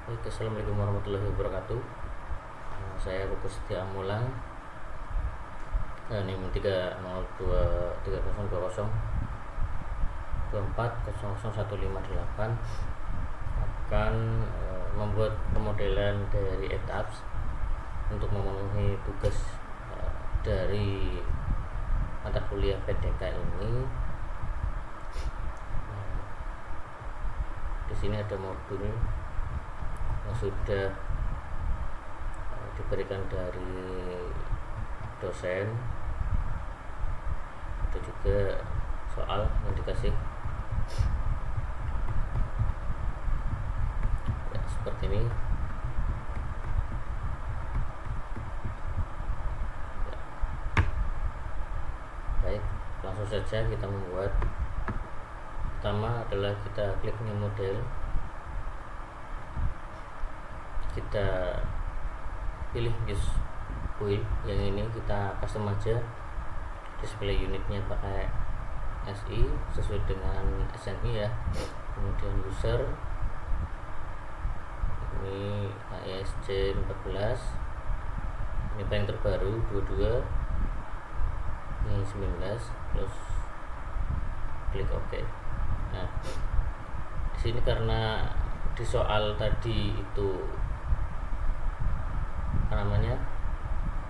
Baik, assalamualaikum warahmatullahi wabarakatuh. Saya Rukus Setia Amulang. NIM 3023024000158 akan membuat pemodelan dari ETAPS untuk memenuhi tugas dari mata kuliah PDK ini. Di sini ada modul yang sudah diberikan dari dosen, ada juga soal yang dikasih ya, seperti ini ya. Baik, langsung saja kita membuat. Pertama adalah kita klik new model, kita pilih use wheel yang ini, kita custom aja display unitnya pakai SI sesuai dengan SNI ya. Kemudian user ini AESC 14, ini paling terbaru 22, ini 19, terus klik OK. Nah, di sini karena di soal tadi itu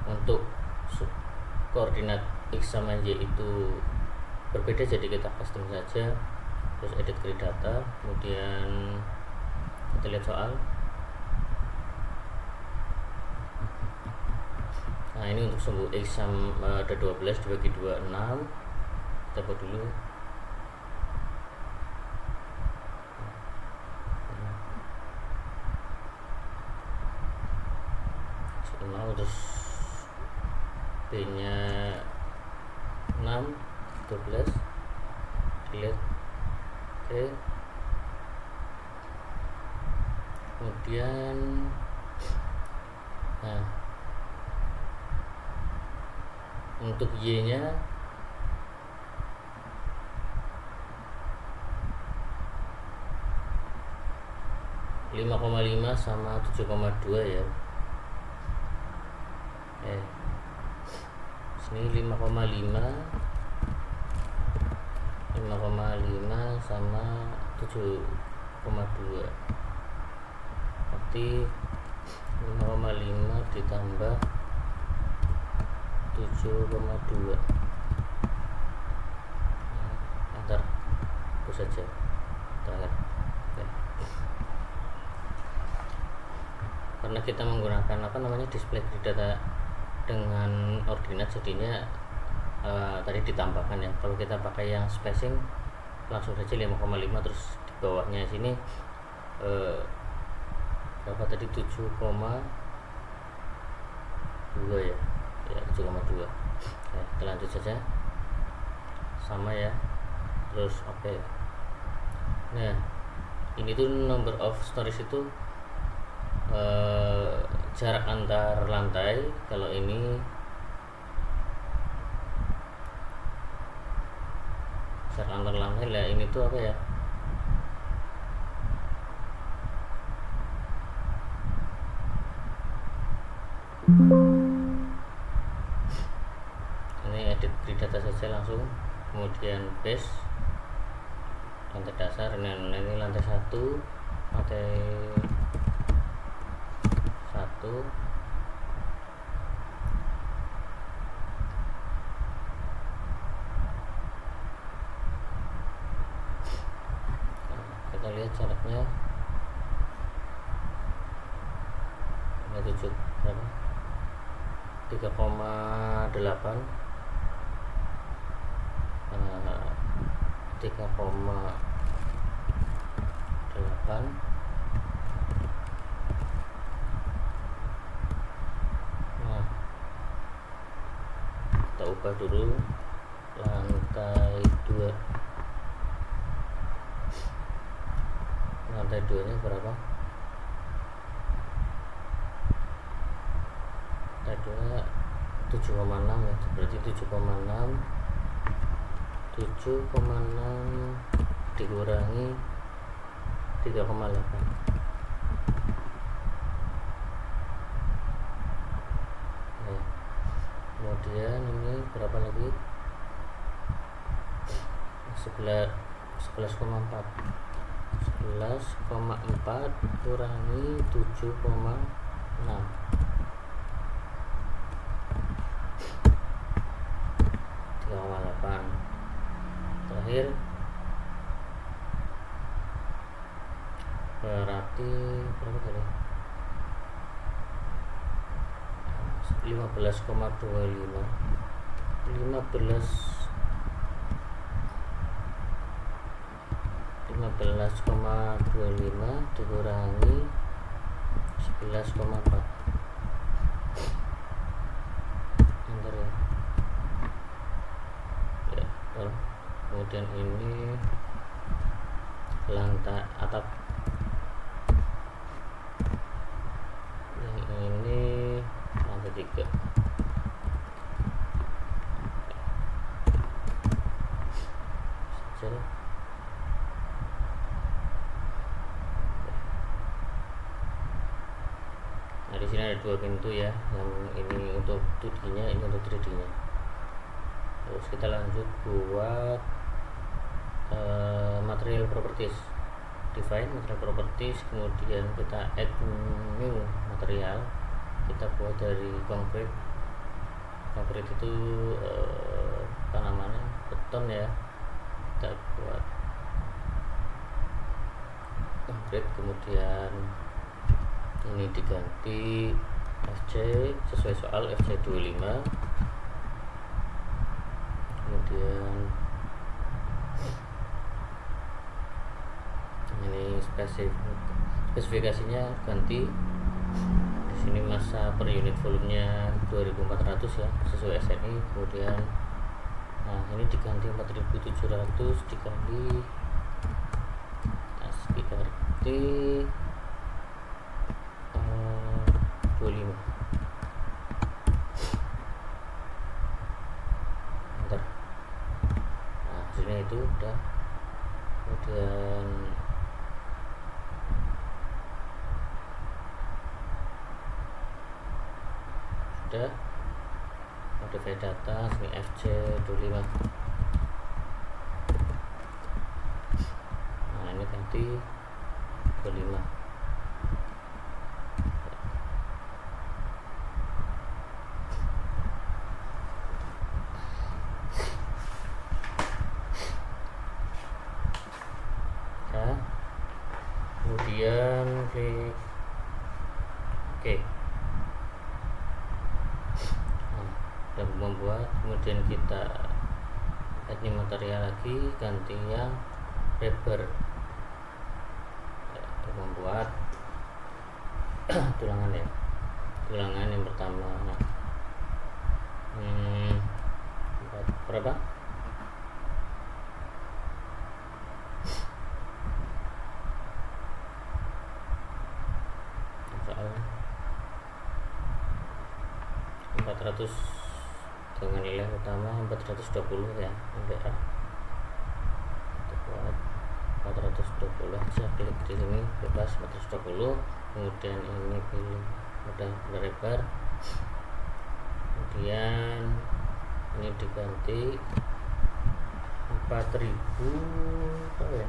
untuk koordinat X sama Y itu berbeda, jadi kita custom saja, terus edit grid data, kemudian kita lihat soal. Nah, ini untuk sumbu X sama ada 12 dibagi 2 6. Kita buat dulu. Terus B nya 6 12 delete. Oke, kemudian nah untuk Y nya lima koma 5 sama 7,2 ya. Sini 5,5 sama 7,2, berarti 5,5 ditambah 7,2. Antar itu saja terakhir. Karena kita menggunakan display grid data dengan ordinat, jadinya tadi ditambahkan ya. Kalau kita pakai yang spacing langsung saja 5,5, terus di bawahnya sini berapa tadi, 7,2 ya, 7,2. Kita lanjut saja sama ya, terus oke. Nah, ini tuh number of stories itu jarak antar lantai. Kalau ini jarak antar lantai lah, ini tuh apa ya, ini edit grid data saja langsung, kemudian base lantai dasar, ini lantai 1, lantai 1. Kita lihat jaraknya ini 7 berapa, 3,8 3,8. Nah, kita ubah dulu lantai 2. Lantai 2 nya berapa? Lantai 2 7,6 ya, berarti 7,6 dikurangi 3,8. berapa lagi? 11,4 kurangi 7,6, 3,8. Terakhir berarti berapa tadi? 15,25 dikurangi 11,4. Bentar ya. Kemudian ini lantai atap, yang ini lantai 3. Saja. Nah, di sini ada 2 pintu ya, yang ini untuk 2D-nya, ini untuk 3D-nya. Terus kita lanjut buat material properties. Define material properties, kemudian kita add new material. Kita buat dari konkrit. Konkrit itu apa namanya, beton ya. Kita buat konkrit, kemudian ini diganti FC sesuai soal FC 25. Kemudian ini spesifikasinya ganti. Di sini massa per unit volumenya 2400 ya, sesuai SNI. Kemudian nah ini diganti 4700 dikali diganti 25. Bentar. Nah hasilnya itu udah. Kemudian sudah modify data, sini FC 25. Nah ini ganti 25. Kemudian klik oke. Nah, dan membuat, kemudian kita add new material lagi, ganti yang rubber ya, untuk membuat tulangan ya. Tulangan yang pertama berapa? Soal 400 dengan nilai utama 420 ya, MBA. Buat 420 aja, klik di sini bebas 420. Kemudian ini pilih udah lebar, kemudian ini diganti 4000 apa ya,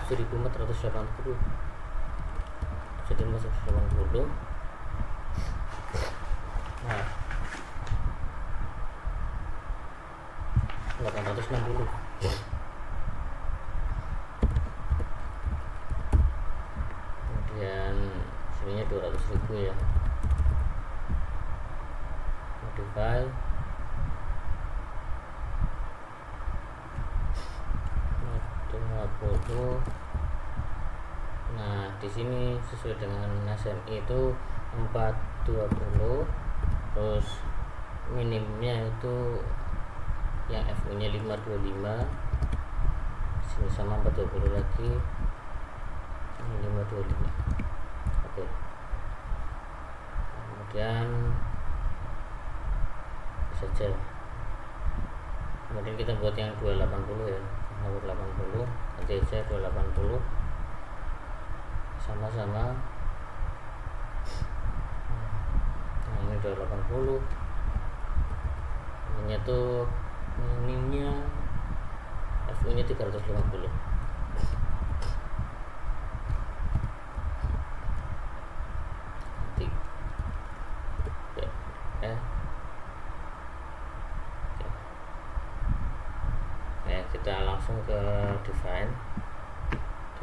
jadi 480 nah 860. Kemudian sininya 200.000 ya, modify 20. Nah di sini sesuai dengan SNI itu 420, terus minimnya itu yang FU nya 525, sini sama 420 lagi, ini 525. Oke, kemudian saja, kemudian kita buat yang 280 ya, 280 nanti aja 280 sama-sama. Nah ini 280, ini tuh minimnya FU nya 350. Nanti kita langsung ke define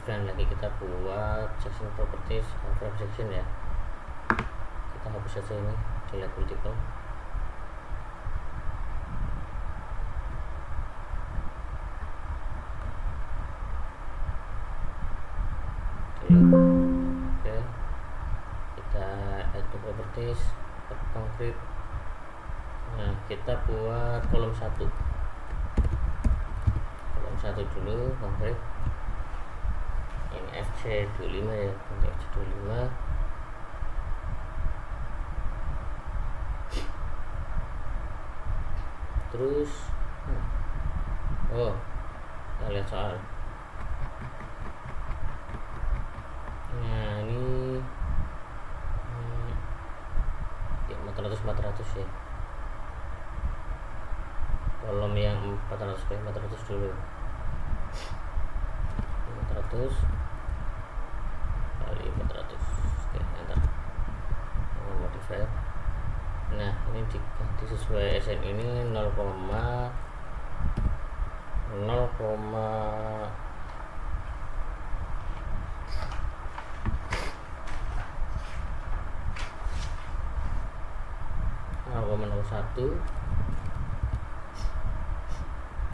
lagi, kita buat section properties frame section ya. Kita hapus saja ini, delete multiple. Oke, kita add to properties, add concrete. Nah kita buat kolom 1 dulu, konkret. Ini FC25 ya, untuk FC25. Terus kita lihat soal. Nah ini ya 400 ya, kolom yang 400 dulu, 400 kali 400. Oke, enter, modifier. Nah ini diganti sesuai SN ini 0,0 0,01,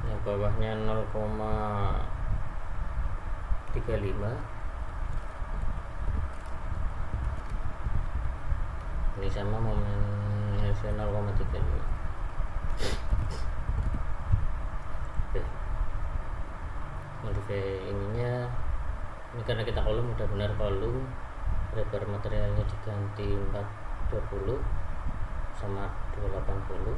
yang bawahnya 0,35, ini sama momen 0,35. Oke, modify ininya ini karena kita kolom udah benar kolom, lebar materialnya diganti 420 sama 280.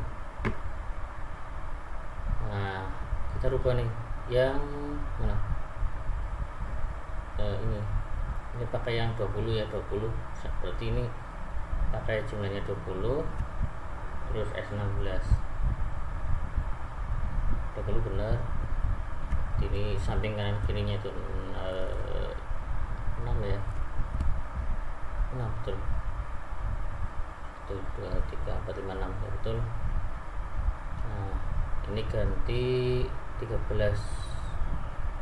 Nah kita rubah nih yang mana, ini pakai yang 20 ya, 20 berarti ini pakai jumlahnya 20 terus S16 20 benar. Ini samping kanan kirinya itu 6 ya, 6 betul, 1 2 3 4 5 6 ya betul. Nah ini ganti 13,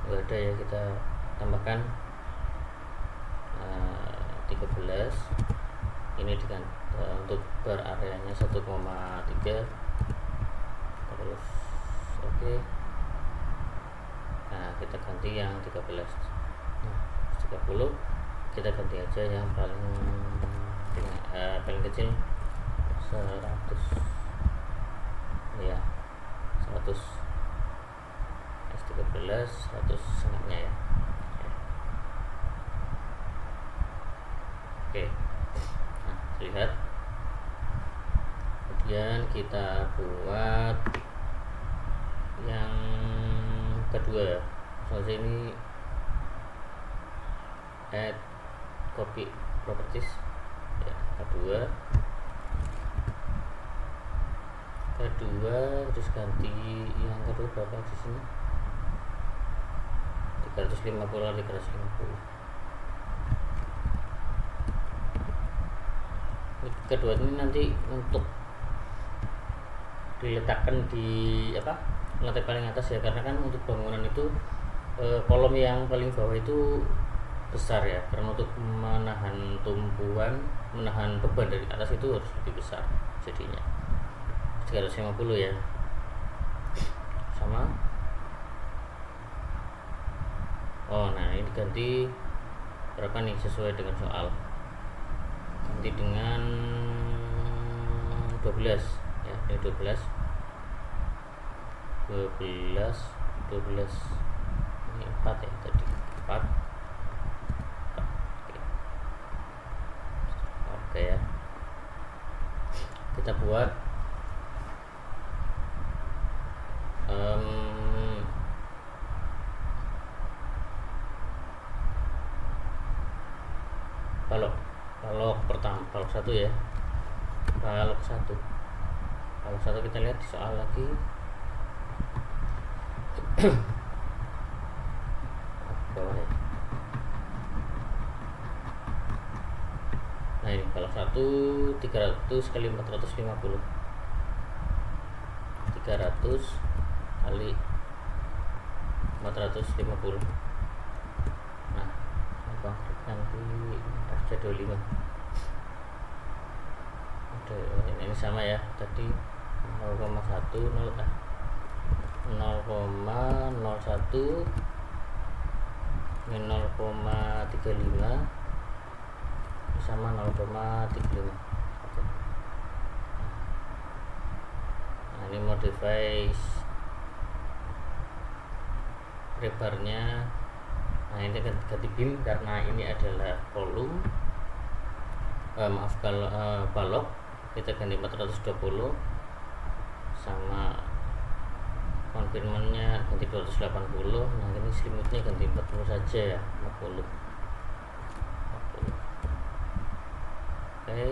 nggak ada ya, kita tambahkan 13. Ini dengan untuk berareanya 1,3 terus. Oke, nah kita ganti yang 13. Nah 30 kita ganti aja yang paling kecil 100 ya, 100 S13 100 setengahnya ya. Oke, nah lihat, kemudian kita buat yang kedua. Soalnya ini add copy properties ya, kedua terus ganti yang kedua berapa di sini, 350 350. Kedua ini nanti untuk diletakkan di lantai paling atas ya, karena kan untuk bangunan itu kolom yang paling bawah itu besar ya, karena untuk menahan tumpuan, menahan beban dari atas itu harus lebih besar, jadinya 350 ya. Sama nah ini diganti berapa nih sesuai dengan soal, ganti dengan 12 ya, ini 12 ini 4 ya tadi, 4. Oke ya, buat balok pertama, balok satu ya, balok satu kita lihat di soal lagi. Bawah ya. Nah ini balok 1 300 kali 450, 300 kali 450. Nah nanti FJ25 ini sama ya, tadi 0,1 ini 0,35 sama 0,35. Oke. Nah ini modify rebarnya. Nah ini ganti beam karena ini adalah kolom, balok, kita ganti 420 sama konfirmannya ganti 280. Nah ini selimutnya ganti 40 saja ya, 40. Oke,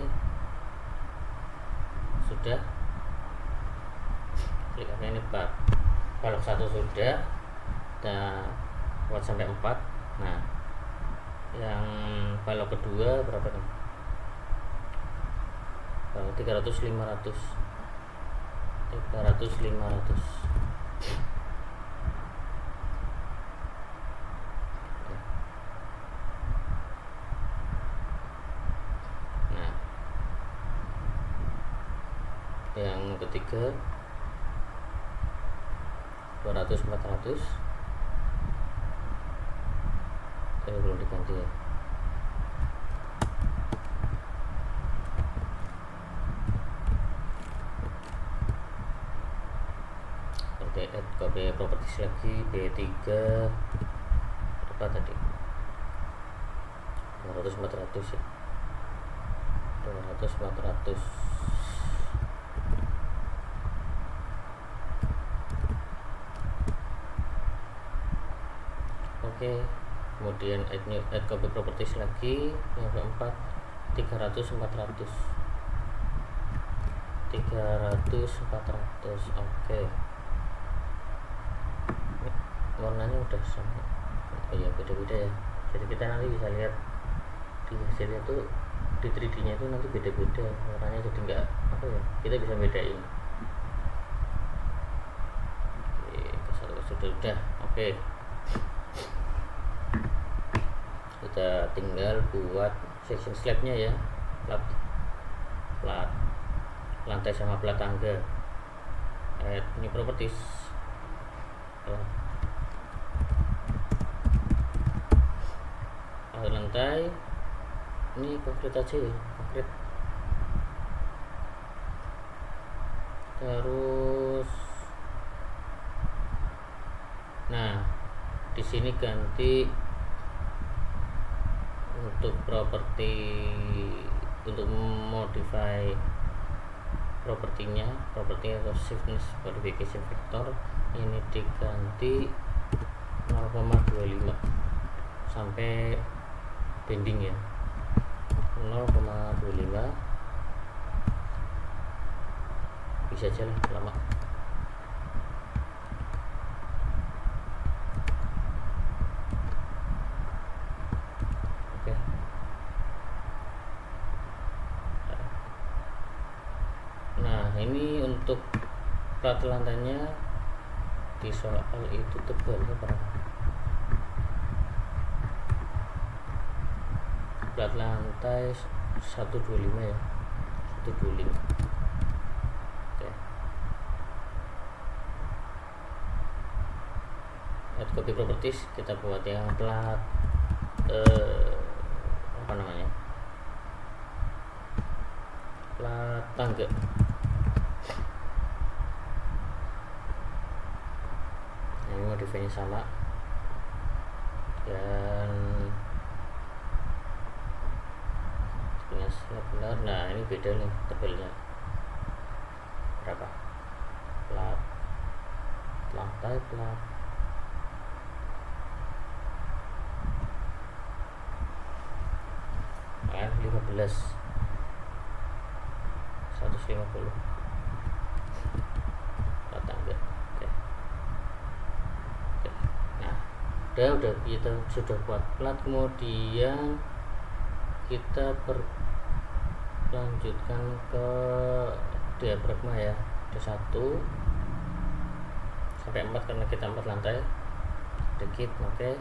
sudah. Kliknya ini balok 1 sudah, kita buat sampai 4. Nah yang balok kedua berapa nih? 300 500. Nah yang ketiga 200 400. Belum diganti ya. Oke, add copy properties lagi, B3 berapa tadi? 200 400 ya, 200 400. Oke, kemudian add copy properties lagi yang keempat 300 400. Oke, warnanya udah sama. Oh ya, beda-beda ya, jadi kita nanti bisa lihat di hasilnya tuh, di 3D nya itu nanti beda-beda warnanya, jadi enggak apa ya, kita bisa bedain. Oke, sudah. Oke, kita tinggal buat section slabnya ya, plat lantai sama plat tangga. Add new properties, lantai ini konkret aja ya, konkret. Terus nah di sini ganti untuk properti, untuk modify propertinya, properti atau stiffness modification factor ini diganti 0,25 sampai bending ya, 0,25 bisa aja lah lama. Oke. Nah ini untuk plat lantainya di soal itu tebal berapa? Plat lantai 125 ya, 125. Oke. Add copy properties, kita buat yang plat apa namanya, plat tangga. Ini modifnya sama dan benar. Nah ini beda nih tabelnya, berapa, plat lantai, plat 15 150 plat tangga. Oke. Nah, udah kita sudah buat plat, kemudian kita lanjutkan ke diafragma ya. Ada 1 sampai 4 karena kita 4 lantai, dikit oke.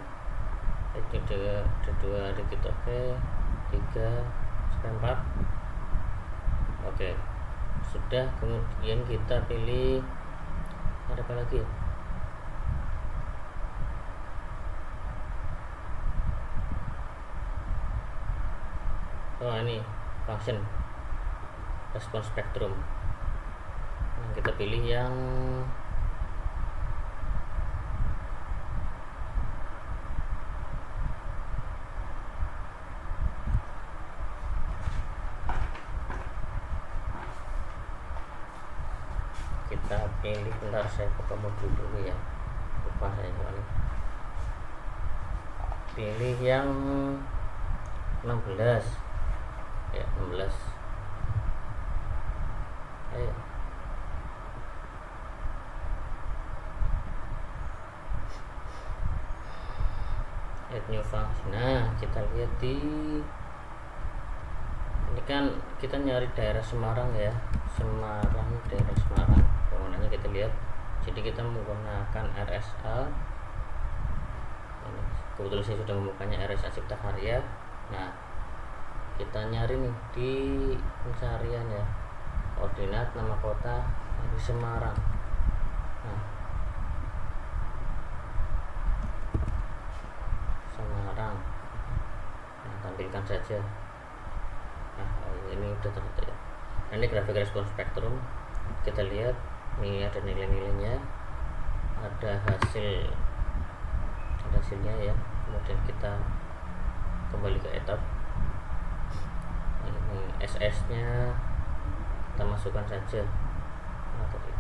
Ini ada 2 dikit oke. 3 sampai 4 oke, sudah. Kemudian kita pilih ada apa lagi ya, oh ini function respon spektrum. Nah, kita pilih yang kita pilih, bentar saya buka modul dulu ya, lupa saya soalnya. Pilih yang 16 ya, 16. Ayo add new function. Nah, kita lihat di ini kan kita nyari daerah Semarang ya, daerah Semarang bangunannya kita lihat. Jadi kita menggunakan RSA. Ini kebetulan saya sudah membukanya, RSA Cipta Karya. Nah, kita nyari nih di pencarian ya, koordinat nama kota di Semarang. Nah, Semarang. Nah, tampilkan saja. Nah, ini udah terlihat ya. Nah, ini grafik respon spektrum. Kita lihat ini ada nilai-nilainya, ada hasilnya ya. Kemudian kita kembali ke etap. Ini SS nya kita masukkan saja. Nah, tadi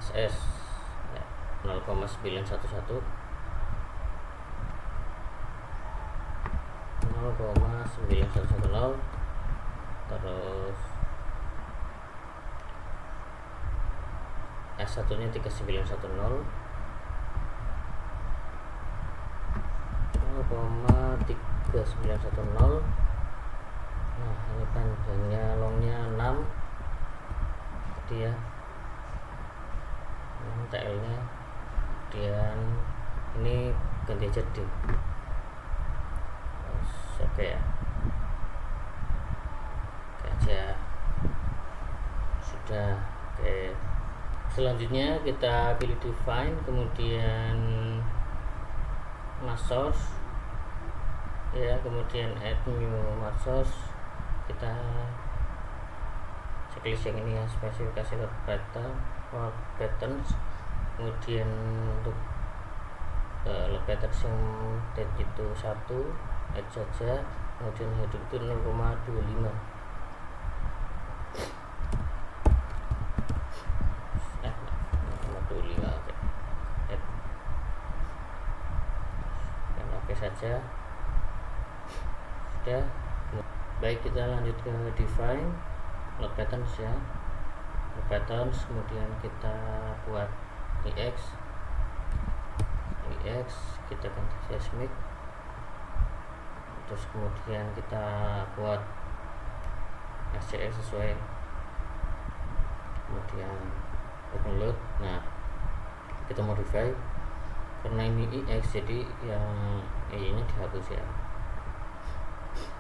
SS ya, 0,911 0,9110, terus S1 nya 3910, 0,3910. Nah, ini panjangnya, longnya 6 tadi ya, TL nya. Kemudian ini ganti aja D. Oke ya, oke aja, sudah. Oke, selanjutnya kita pilih define, kemudian mask source ya, kemudian add new mask source. Kita checklist yang ini ya, spesifikasi load patterns, kemudian untuk load patterns yang date itu 1 add saja, kemudian hidup itu 0,25. Oke saja, sudah. Baik, kita lanjut ke define load patterns ya, load patterns. Kemudian kita buat EX, kita ganti seismic, terus kemudian kita buat SCS sesuai, kemudian open load. Nah, kita modify karena ini EX, jadi yang E nya dihapus ya,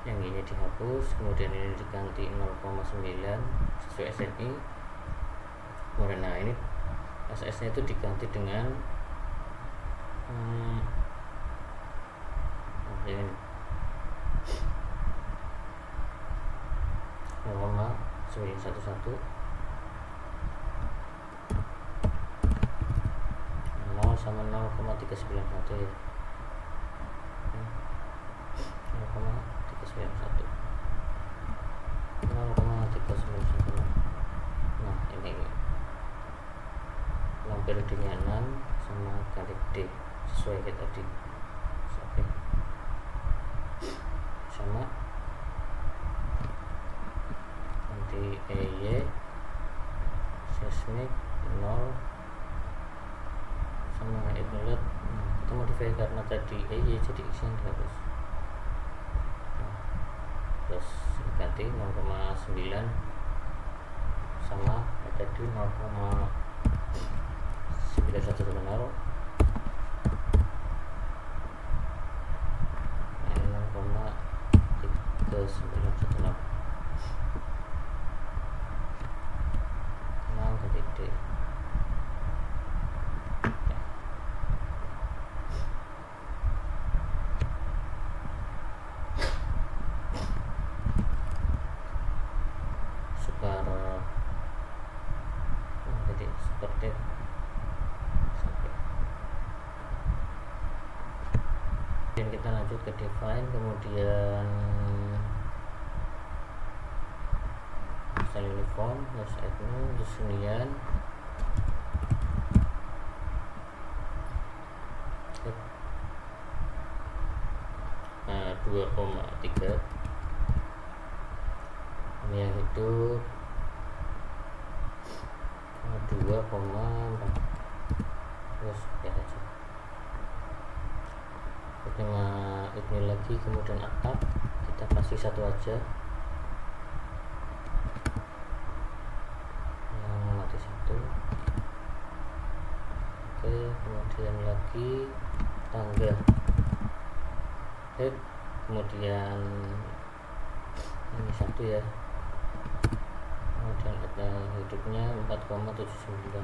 yang E nya dihapus, kemudian ini diganti 0,9 sesuai SNI. Kemudian nah, ini SS nya itu diganti dengan ini 0,911, 0 sama 0,391 ya, 0,391, 0,391. Nah, sesuai kayak tadi. Oke, sama nanti EY seismik 0 sama inlet. Kita modify karena tadi EY jadi X yang dihapus, terus ganti 0,9 sama tadi 0,9110 0,3916 ganti D. Jadi seperti dan kita lanjut ke define, kemudian style uniform, terus add new, terus union, 2,3 ini yang hidup 2,4 terus biar aja. Ini lagi, kemudian atap kita kasih satu aja yang mati satu. Oke, kemudian lagi tangga kemudian ini satu ya, kemudian ada hidupnya 4,79.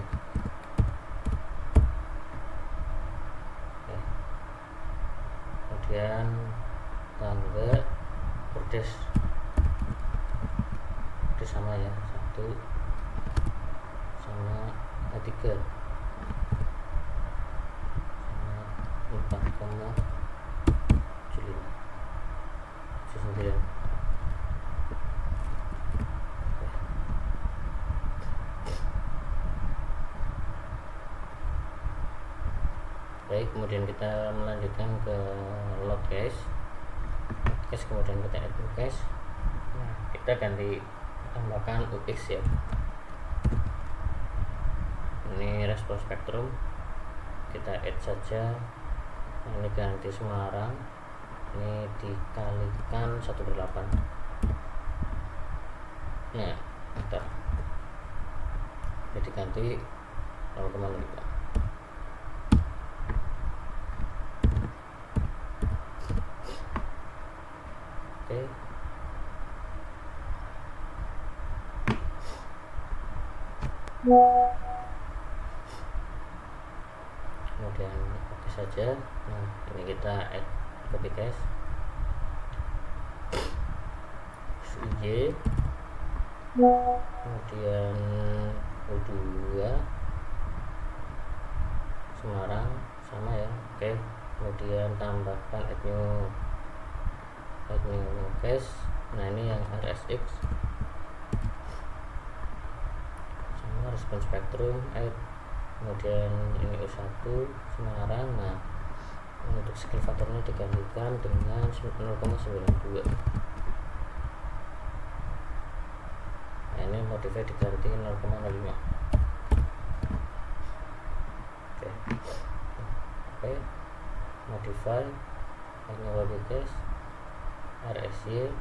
Kemudian tangga bordes sama ya, 1 sama A3 sama 4,75. Baik, kemudian kita melanjutkan ke load case, kemudian kita add case. Nah, kita ganti tambahkan UX ya. Ini respon spektrum kita add saja. Ini ganti Semarang, ini dikalikan 1/8. Nah, bentar, jadi ganti 0,5. Oke, kemudian oke saja. Nah, ini kita add copy case IJ, kemudian U2 Semarang sama ya. Oke, kemudian tambahkan add new case. Nah, ini yang RSX sama respon spektrum add, kemudian ini U1 Semarang. Nah, untuk skill faktornya digantikan dengan 0,92. Nah, ini modify diganti 0,05. Oke, modify hanya copy case RSY,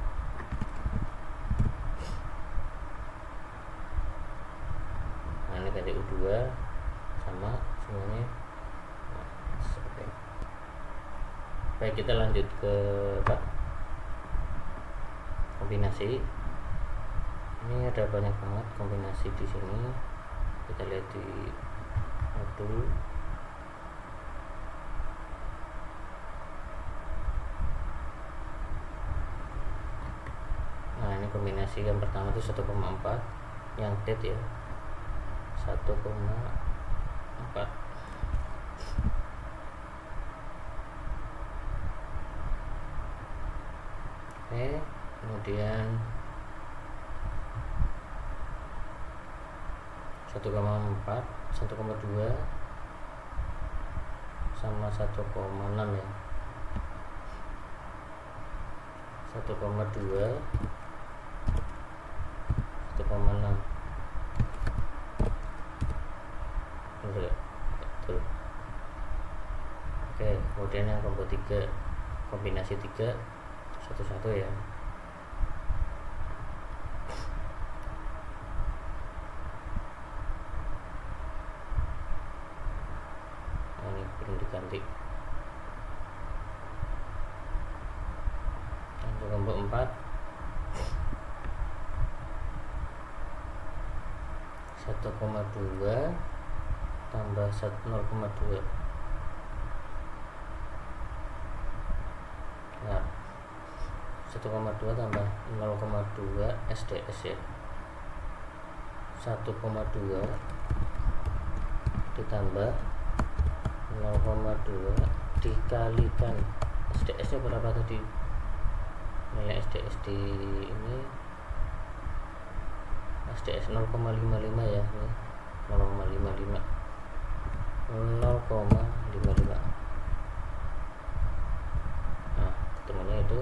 nah ini ganti U2 sama semuanya. Oke. Baik, kita lanjut ke kombinasi. Ini ada banyak banget kombinasi di sini. Kita lihat di modul. Nah, ini kombinasi yang pertama itu 1,4 yang dead ya, 1,4. Oke, kemudian 1,4, 1,2, sama 1,6 ya, 1,2 1,6 betul. Oke, kemudian yang combo 3, kombinasi 3 1 ya. Nah, ini belum diganti. Untuk combo 4 1,2 tambah 0,2. Nah, 1,2 tambah 0,2 SDS ya. 1,2 ditambah 0,2 dikalikan SDS nya berapa tadi? Nilai SDS di ini SDS 0,55 ya, ini 0,55 0,55. Nah, ketemunya itu,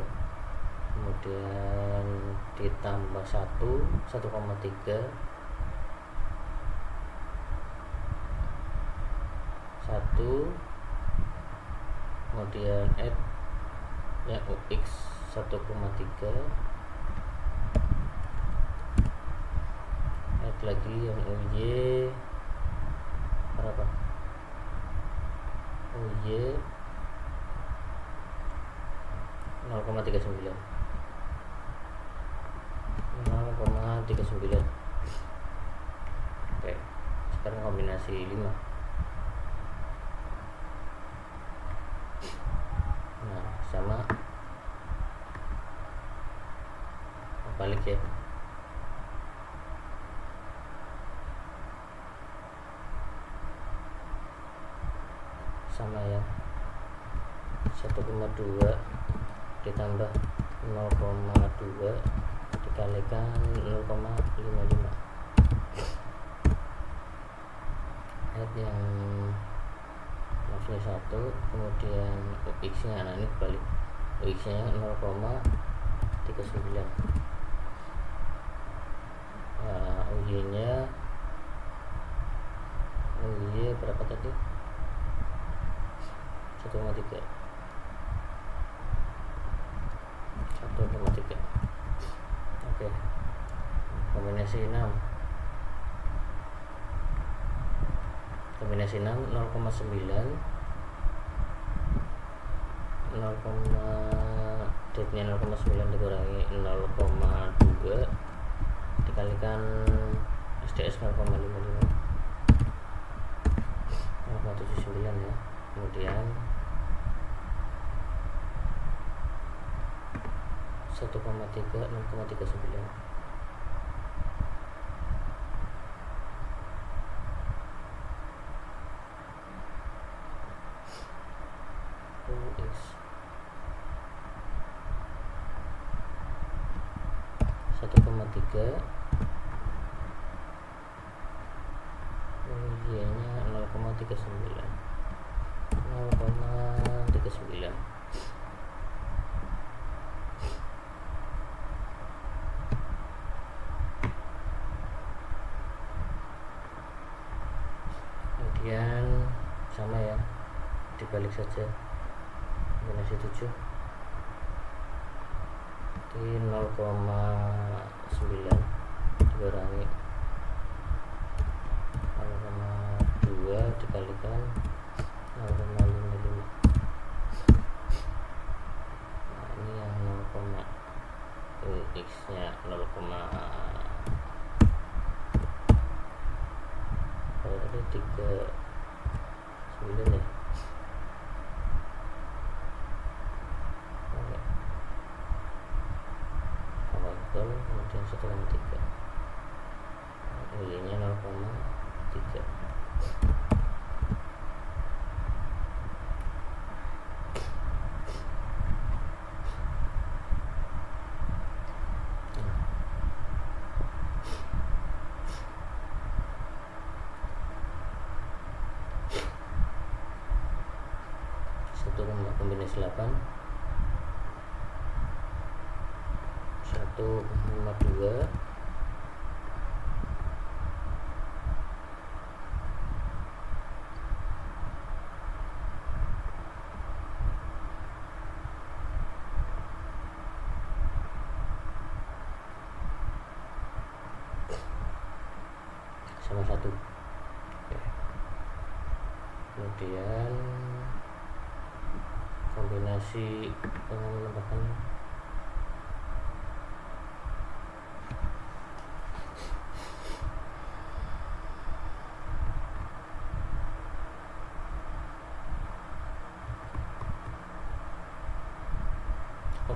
kemudian ditambah 1,3 kemudian add ya UX 1,3, add lagi yang UY berapa? UY 0,39 0,39. Oke, sekarang kombinasi 5. Nah, sama balik ya, sama ya, 1,2 ditambah 0,2 dikalikan 0,55. Add yang maksudnya 1, kemudian UX nya, nah ini balik, UX nya 0,39. Nah, UY nya berapa tadi? 1,3. Oke, kombinasi 6 0,9 date-nya 0,9 dikurangi 0,2 dikalikan SDS 0,55 0,79 ya. Kemudian 1,3 0,39. UX 1,3, Y nya 0,39 0,39. Kemudian sama ya, dibalik saja, kombinasi 7 di 0,9 dikurangi 0,2 dikalikan 0,55. Nah, ini yang 0, UX nya 0, kalau tadi 39 ya. Kemudian 1,3, Y nya 0,3. tambah kombinasi 8 1,2 sama 1. Oke. Kemudian kombinasi dengan menambahkan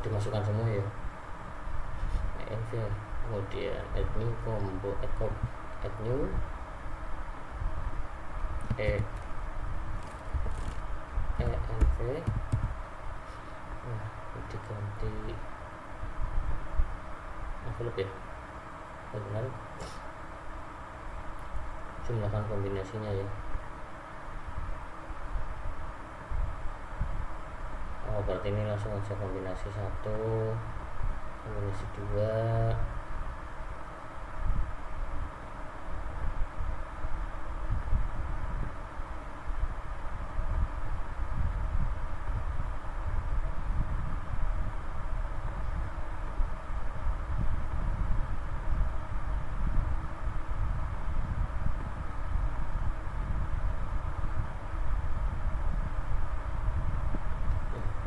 dimasukkan semua ya, env, kemudian add new combo, add new env. Nah, diganti envelope ya, benar, jumlahkan kombinasinya ya. Oh, berarti ini langsung aja kombinasi 1, kombinasi 2,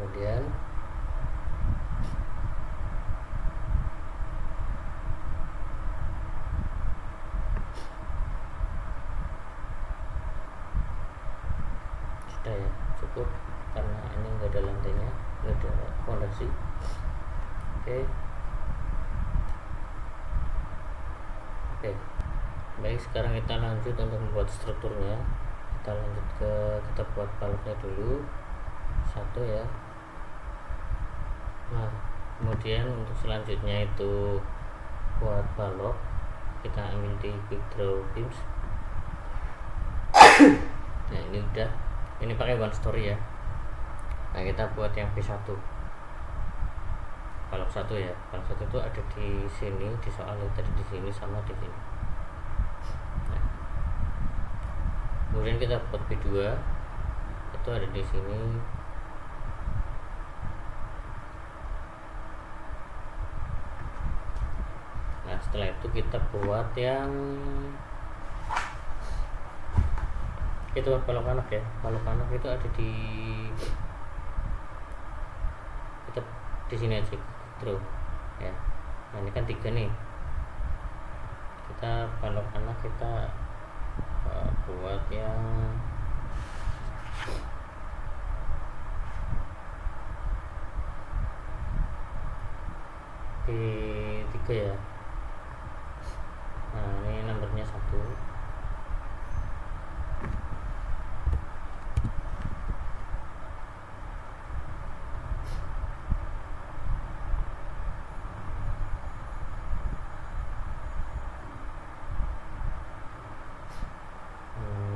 kemudian sudah ya, cukup karena ini enggak ada lantainya, enggak ada fondasi. Oke. Baik, sekarang kita lanjut untuk membuat strukturnya. Kita lanjut kita buat baloknya dulu satu ya. Nah, kemudian untuk selanjutnya itu buat balok, kita ambil di quick draw beams. Nah, ini udah, ini pakai one story ya. Nah, kita buat yang B1, balok 1 ya. Balok 1 itu ada di sini, di soal tadi di sini sama di sini. Nah, kemudian kita buat B2 itu ada di sini. Nah, setelah itu kita buat yang itu balok anak ya. Balok anak itu ada di kita di sini aja terus ya. Nah, ini kan 3 nih. Kita balok anak kita buat yang B3 ya. Nah, ini nomornya 1.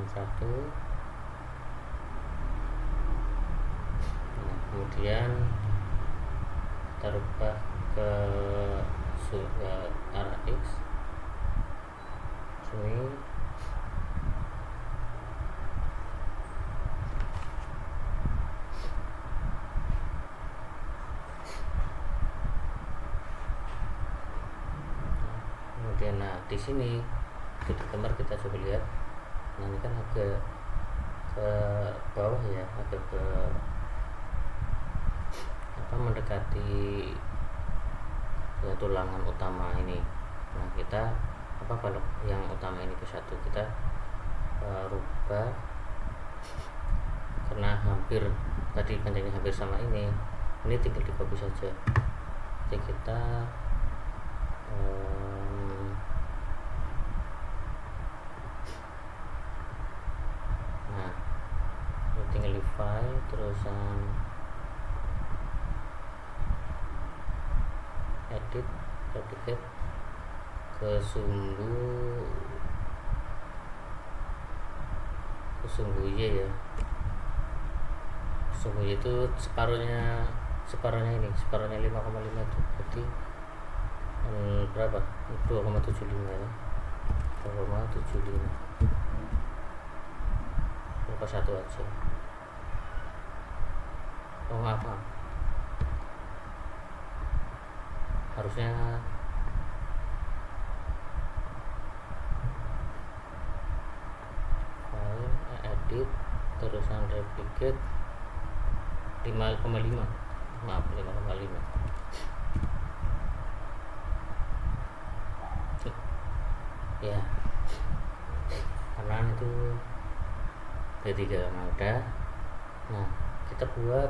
Satu. Nah, kemudian kita rubah ke arah X sini. Kemudian nah di sini di gambar kita coba lihat. Nah, ini kan agak ke bawah ya, agak ke mendekati ke tulangan utama ini. Nah, kita balok yang utama ini ke 1 kita rubah karena hampir tadi panjangnya hampir sama ini tinggal di-copy saja. Jadi kita nah, ini tinggal di file terusan edit, duplicate ke sumbu Y ya, suhu itu separuhnya ini separuhnya 5,5 itu berarti berapa 2,75 ya 2,75 lupa satu aja. Oh apa harusnya file edit terusan replicate 5,5 maaf 5,5 ya karena itu ketiga ada. Nah kita buat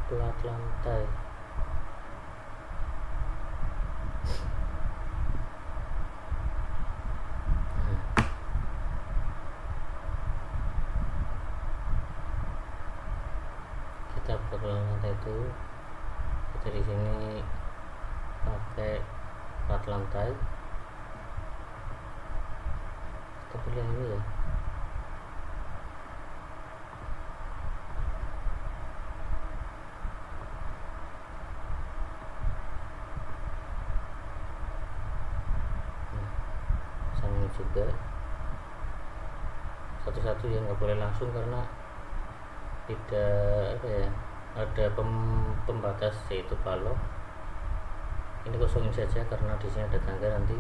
plat lantai kita buat plat lantai itu kita di sini pakai plat lantai kita pilih yang ini ya sama juga satu-satu ya nggak boleh langsung karena tidak apa ya ada pembatas yaitu balok. Ini kosongin saja karena di sini ada tangga nanti.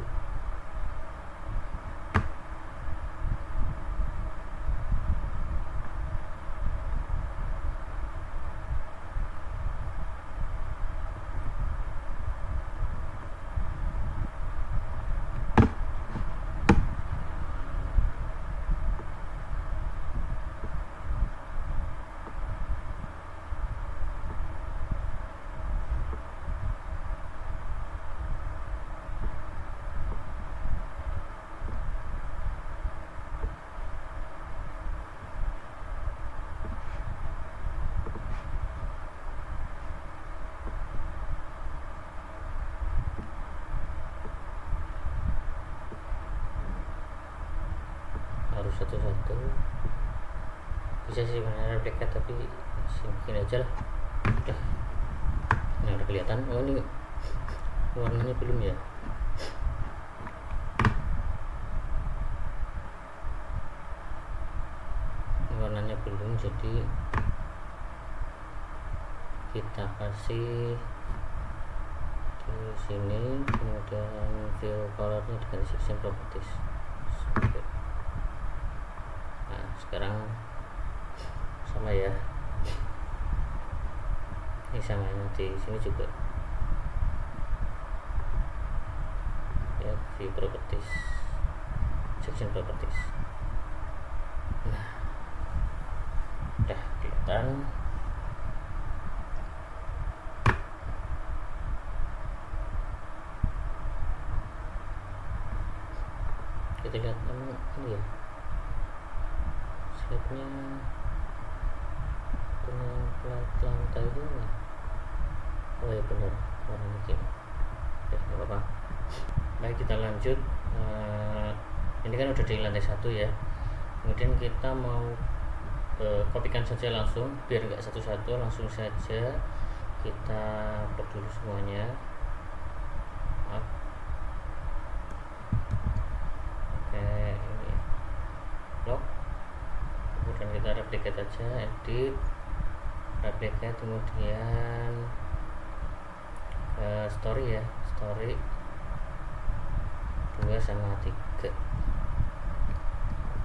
Harus satu-satu bisa sih sebenarnya replikat tapi mungkin aja lah udah ini udah kelihatan. Oh ini warnanya belum ya warnanya belum jadi kita kasih di sini kemudian view colornya diganti section properties. Nah sekarang sama ya ini sama di sini juga ya view properties section properties. Nah udah kelihatan. Kita lihat ini ya slide-nya punya plat lantai itu enggak? Oh ya benar warnanya gini. Ya nggak apa-apa. Baik kita lanjut. Ini kan udah di lantai 1 ya, kemudian kita mau kopikan saja langsung biar nggak satu-satu, langsung saja kita upload dulu semuanya. Oke ini lock, kemudian kita replicate aja, edit replicate, kemudian story ya, story 2 sama 3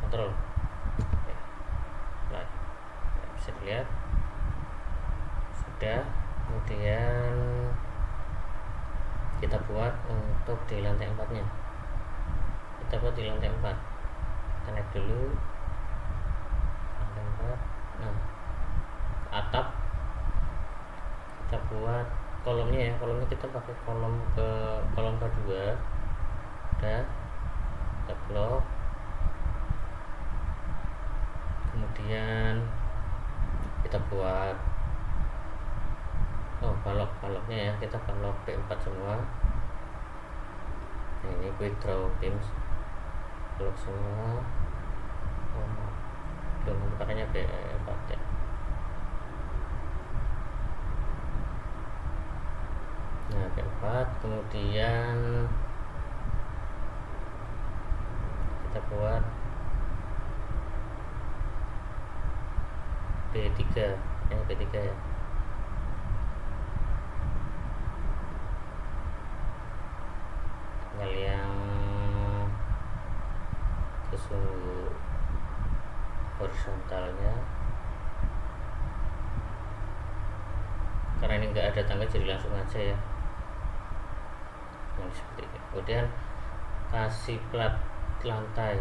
kontrol ya. Nah, bisa dilihat sudah. Kemudian kita buat untuk di lantai 4 nya, kita buat di lantai 4, kita naik dulu lantai 4. Nah ke atap kita buat kolomnya ya, kolomnya kita pakai kolom kedua. Udah kita blok, kemudian kita buat baloknya ya, kita balok B4 semua. Nah, ini quick draw beams blok semua. makanya B4 ya. Nah B4, kemudian kita buat B3, ini B3 ya. Tinggal yang kesusu horizontalnya, karena ini enggak ada tangga jadi langsung aja ya. Nah, seperti ini. Kemudian kasih plat lantai.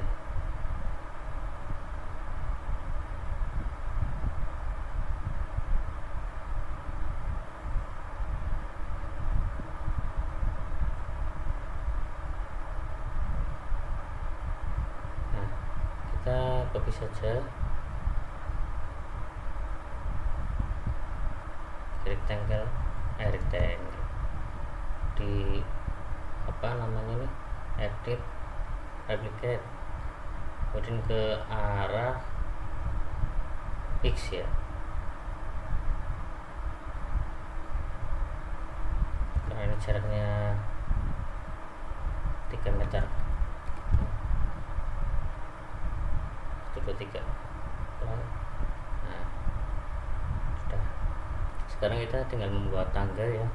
Kita copy saja rectangle di apa namanya nih, edit replicate, kemudian ke arah X ya, karena ini jaraknya 3 meter. 1, 2, 3. Nah, sudah. Sekarang kita tinggal membuat tangga ya.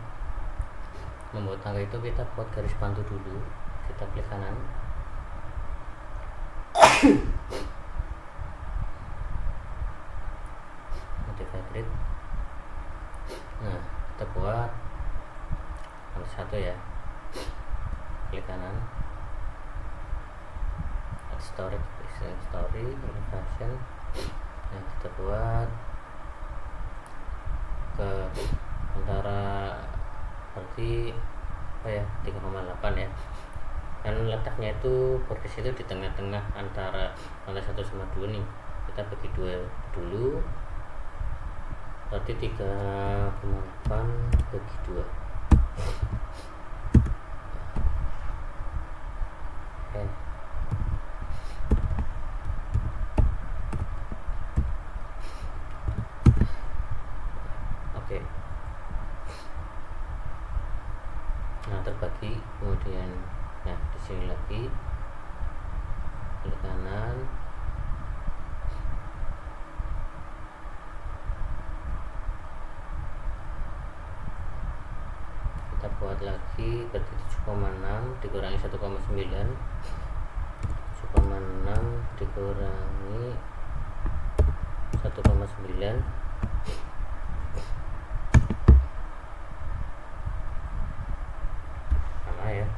Membuat tangga itu kita buat garis bantu dulu. Kita klik kanan. Modify grid. Nah, kita buat nomor 1 ya. Klik kanan. Add story, elevation. Nah, kita buat ke antara berarti apa ya, 3,8 ya, dan letaknya itu bordis itu di tengah-tengah antara lantai 1 sama 2 nih. Kita bagi 2 dulu, berarti 3,8 bagi 2. Oke. Nah, terbagi. Kemudian nah di sini lagi klik kanan, kita buat lagi berarti 7,6 dikurangi 1,9, 7,6 dikurangi 1,9, sama ya,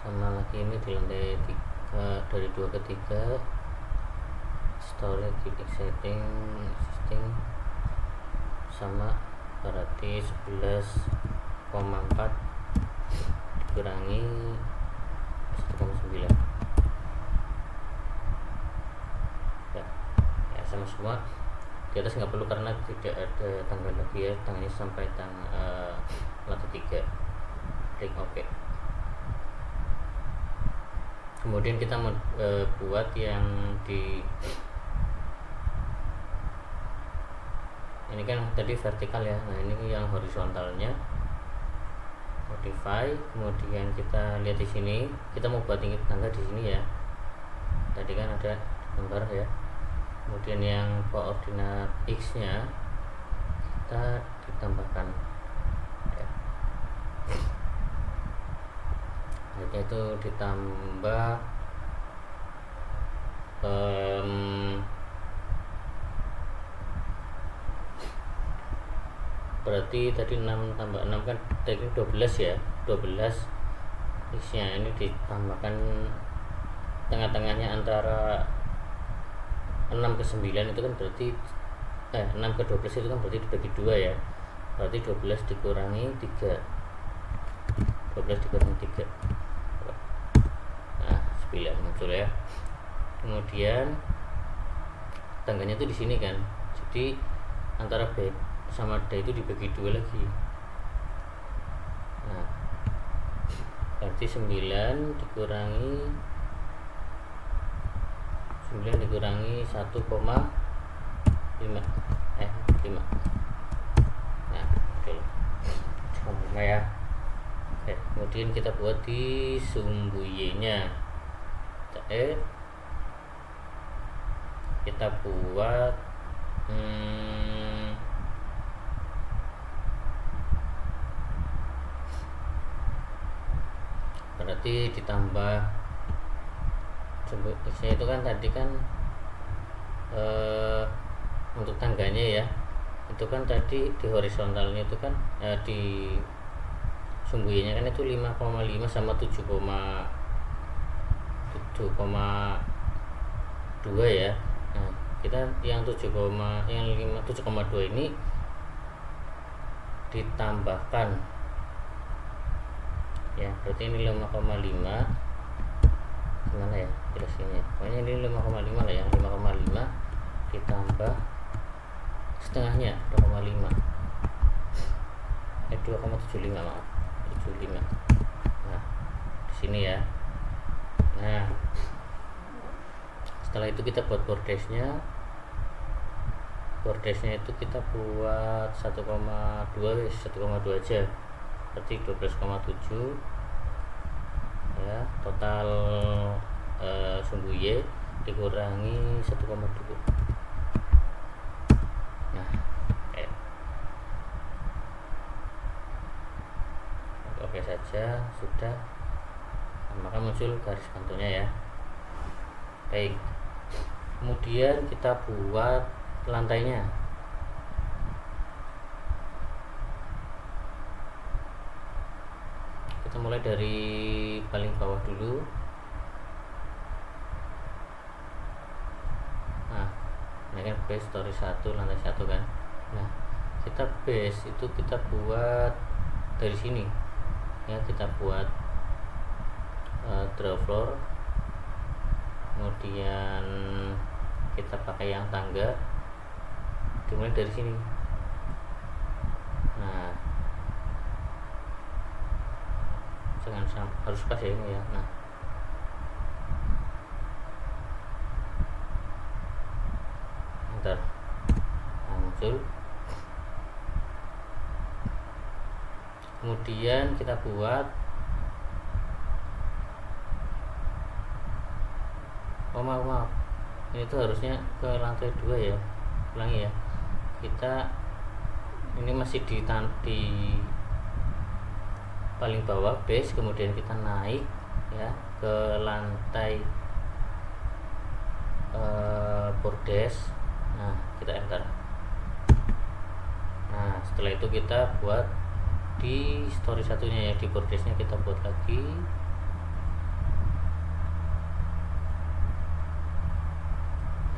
sama lagi ini di lantai 3, dari 2 ke 3 story keep exciting existing, sama berarti 11,4 dikurangi 1,9 ya, ya sama semua. Di atas nggak perlu karena tidak ada tangga lagi ya, tangannya sampai lantai 3. Klik OK. Kemudian kita buat yang di ini kan tadi vertikal ya. Nah, ini yang horizontalnya, modify. Kemudian kita lihat di sini, kita mau buat tinggi tangga di sini ya. Tadi kan ada gambar ya. Kemudian yang koordinat X nya kita ditambahkan ya. Itu ditambah berarti tadi 6 tambah 6 kan tadi 12 ya, 12 X nya ini ditambahkan tengah-tengahnya antara 6 ke 9 itu kan berarti 6 ke 12 itu kan berarti dibagi 2 ya, berarti 12 dikurangi 3, 12 dikurangi 3, nah 9 muncul ya. Kemudian tangganya itu di sini kan, jadi antara B sama D itu dibagi 2 lagi. Nah, berarti 9 dikurangi 9 dikurangi 1,5 5. Nah oke sama ya. Oke, kemudian kita buat di sumbu Y nya kita buat berarti ditambah sumbu X nya itu kan tadi kan untuk tangganya ya, itu kan tadi di horizontalnya itu kan di sumbu Y nya kan itu 5,5 sama 7,2 ya. Nah kita yang 7,2 ini ditambahkan ya, berarti ini 5,5 gimana ya jelasinnya, pokoknya ini 5,5 lah ya, 5,5 ditambah setengahnya 2,5 2,75 maaf 75. Nah di sini ya. Nah setelah itu kita buat bordesnya itu kita buat 1,2 aja, berarti 12,7 ya, total sumbu Y dikurangi 1,2. Nah oke saja sudah. Nah, maka muncul garis bantunya ya. Baik, kemudian kita buat lantainya. Kita mulai dari paling bawah dulu. Nah ini kan base story 1 lantai 1 kan. Nah kita base itu kita buat dari sini ya, kita buat draw floor, kemudian kita pakai yang tangga, dimulai dari sini. Nah jangan harus pas ya ini ya. Nah ntar muncul, kemudian kita buat maaf ini tuh harusnya ke lantai 2 ya, ulangi ya. Kita ini masih di paling bawah base, kemudian kita naik ya ke lantai bordes. Nah kita enter. Nah setelah itu kita buat di story satunya ya, di bordesnya kita buat lagi.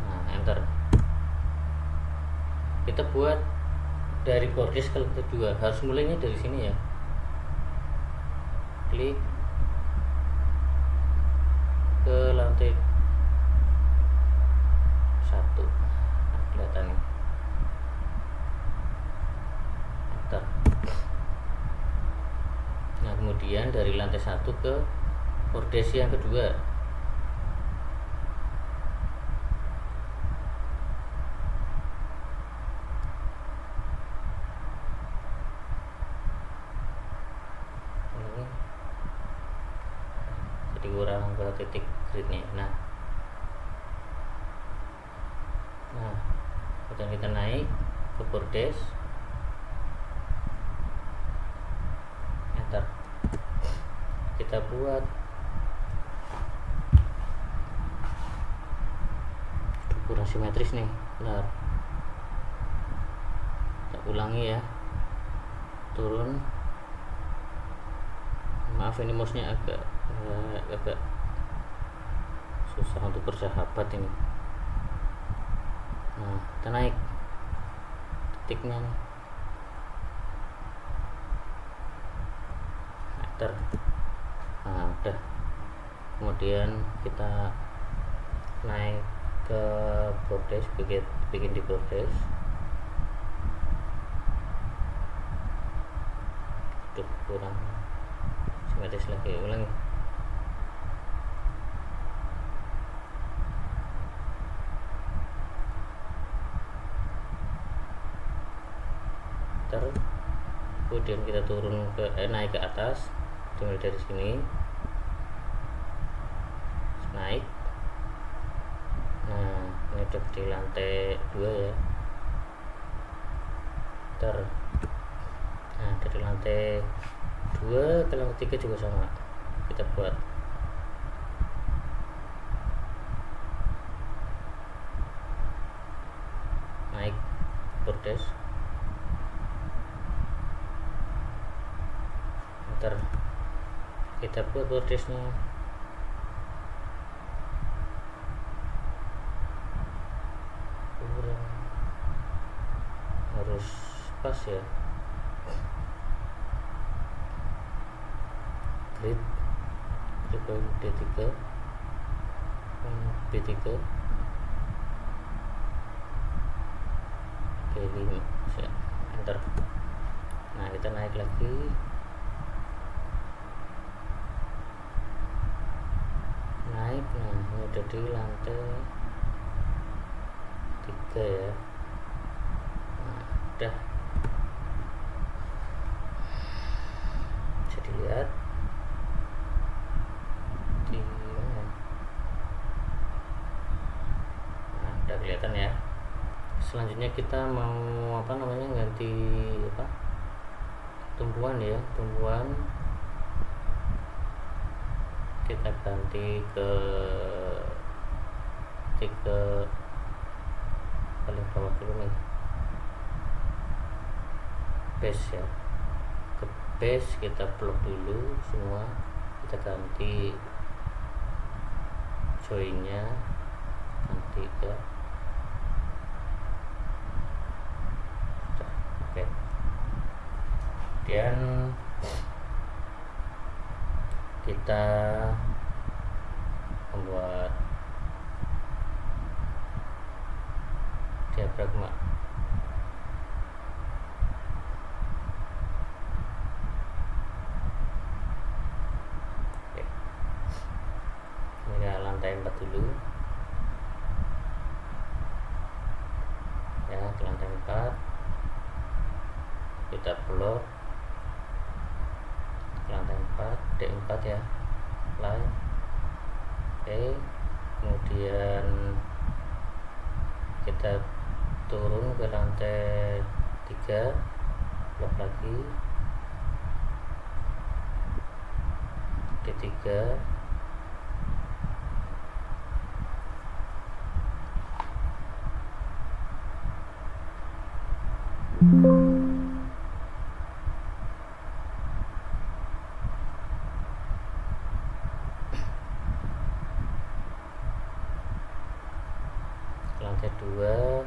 Nah enter. Kita buat dari bordes ke lantai 2, harus mulainya dari sini ya. Klik ke lantai 1. Nah, kelihatan nih. Enter. Nah kemudian dari lantai 1 ke bordes yang kedua. Kurang ke titik gridnya. Nah kemudian kita naik ke bordes, enter. Kita buat kurang simetris nih, benar. Kita ulangi ya, turun. Maaf ini mouse-nya agak susah untuk bersahabat ini. Nah kita naik titiknya nih, enter. Nah udah, kemudian kita naik ke bordes, bikin di bordes. Tuh kurang simetris lagi, ulangi. meter, kemudian kita turun ke naik ke atas, dimulai dari sini naik. Nah ini udah di lantai 2 ya. Nah dari lantai 2 ke lantai 3 juga sama, kita buat naik bordes. Ntar kita buat bordesnya kurang, harus pas ya. Grid D3 B3 B5 ya. Enter. Nah kita naik lagi, naik. Nah ini udah di lantai 3 ya. Nah udah bisa dilihat di mana. Nah udah kelihatan ya. Selanjutnya kita mau ganti tumpuan ya. Tumpuan kita ganti ke paling bawah dulu nih, base ya. Ke base kita blok dulu semua, kita ganti joinnya, ganti ke oke. Kemudian kita membuat diafragma. Oke. Ini lantai 4 dulu ya, ke lantai 4 kita blok ke lantai 4 D4 ya, line. Oke, kemudian kita turun ke lantai 3, blok lagi D3, lantai 2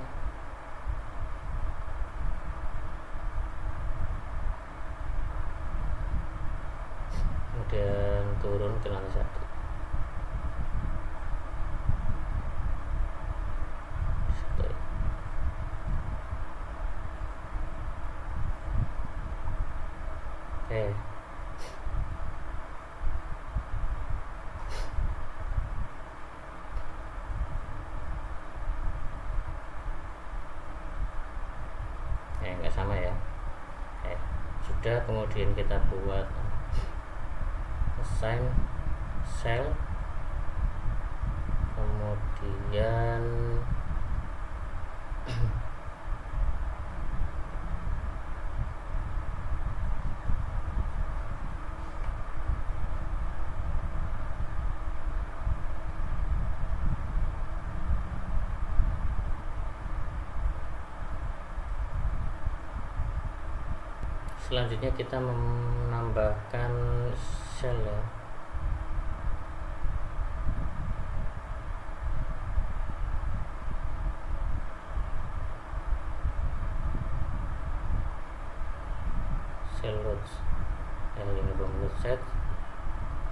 kemudian turun ke lantai 1. Oke. Nggak sama ya. Oke, sudah. Kemudian kita buat assign cell, kemudian selanjutnya kita menambahkan sel ya. Sel loads yang ini belum load set,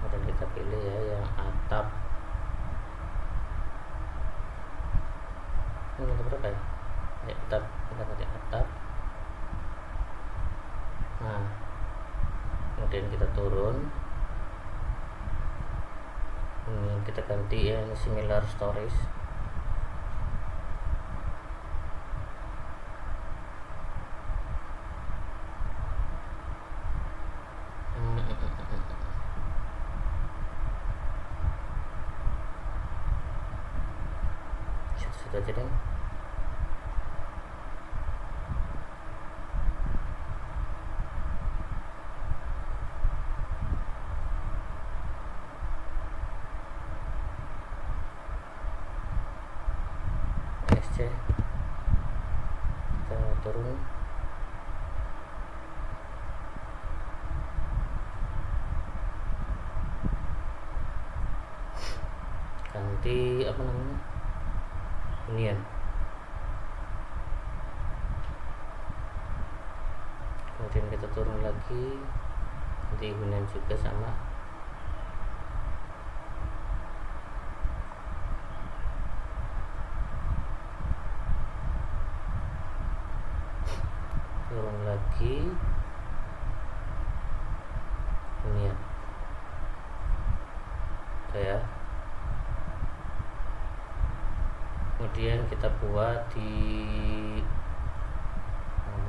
kemudian kita pilih ya yang atap. Ini lantai berapa ya? Atap, kita ganti atap. Nah kemudian kita turun, ini kita ganti ya, ini similar storage. situ aja deh. SC kita turun, ganti apa namanya, hunian. Kemudian kita turun lagi, ganti hunian juga sama. Turun lagi, hunian. Ya. Kemudian kita buat di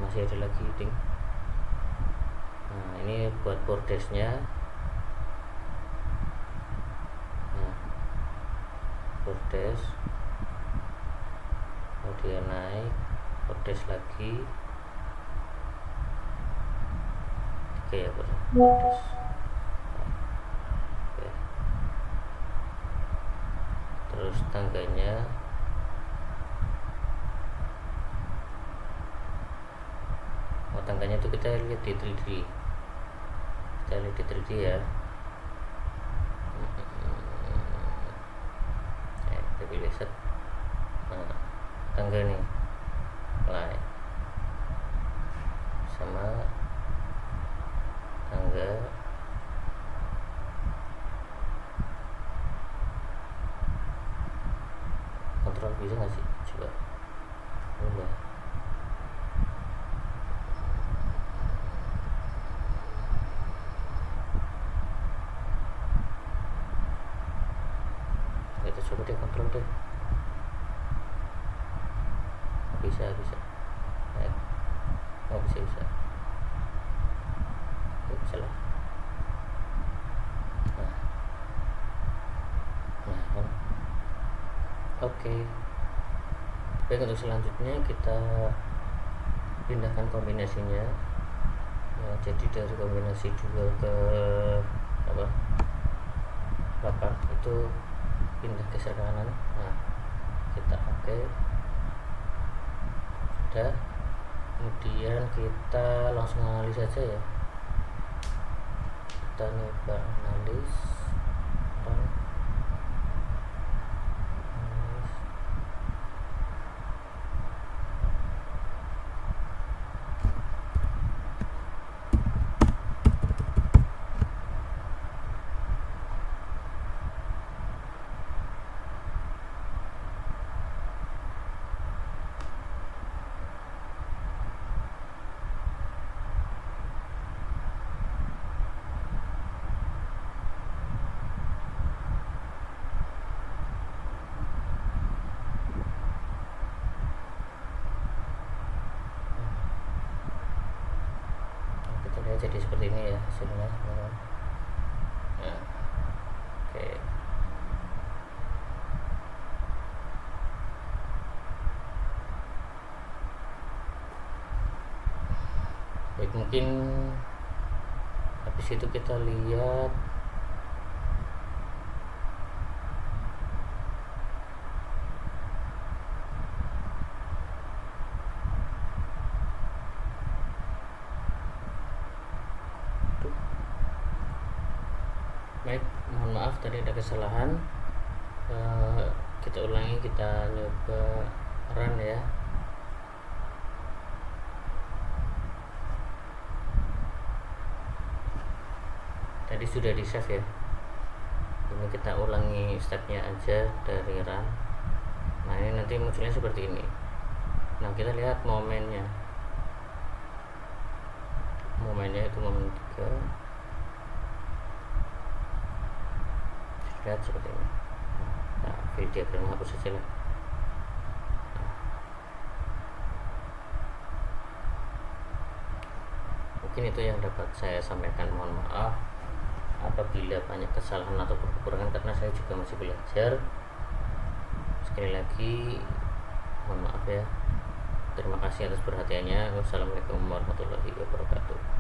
masih ada lagi ding. Nah, ini buat bordesnya. Nah, bordes, kemudian naik bordes lagi, 3 ya bordes. Oke. Terus tangganya itu kita lihat di 3D, kita lihat di 3D ya. Kita pilih set. Nah, tangga nih line sama tangga kontrol bisa nggak sih, coba udah. Kita coba deh kontrol deh, bisa oh bisa bisa lah. Nah kan oke. Baik, untuk selanjutnya kita pindahkan kombinasinya ya, jadi dari kombinasi 2 ke 8 itu pindah geser kanan. Nah, kita oke. Sudah. Kemudian kita langsung analis saja ya. Kita nyoba analis. Jadi seperti ini ya hasilnya teman-teman. Nah, oke. Baik, mungkin habis itu kita lihat baik, mohon maaf tadi ada kesalahan. Kita ulangi, kita nyoba run ya. Tadi sudah di save ya, ini kita ulangi stepnya aja dari run. Nah, ini nanti munculnya seperti ini. Nah, kita lihat momennya itu momen 3. Lihat seperti ini. Nah, fill diagram hapus saja lah. Mungkin itu yang dapat saya sampaikan. Mohon maaf apabila banyak kesalahan atau kekurangan, karena saya juga masih belajar. Sekali lagi Mohon maaf ya. Terima kasih atas perhatiannya. Wassalamualaikum warahmatullahi wabarakatuh.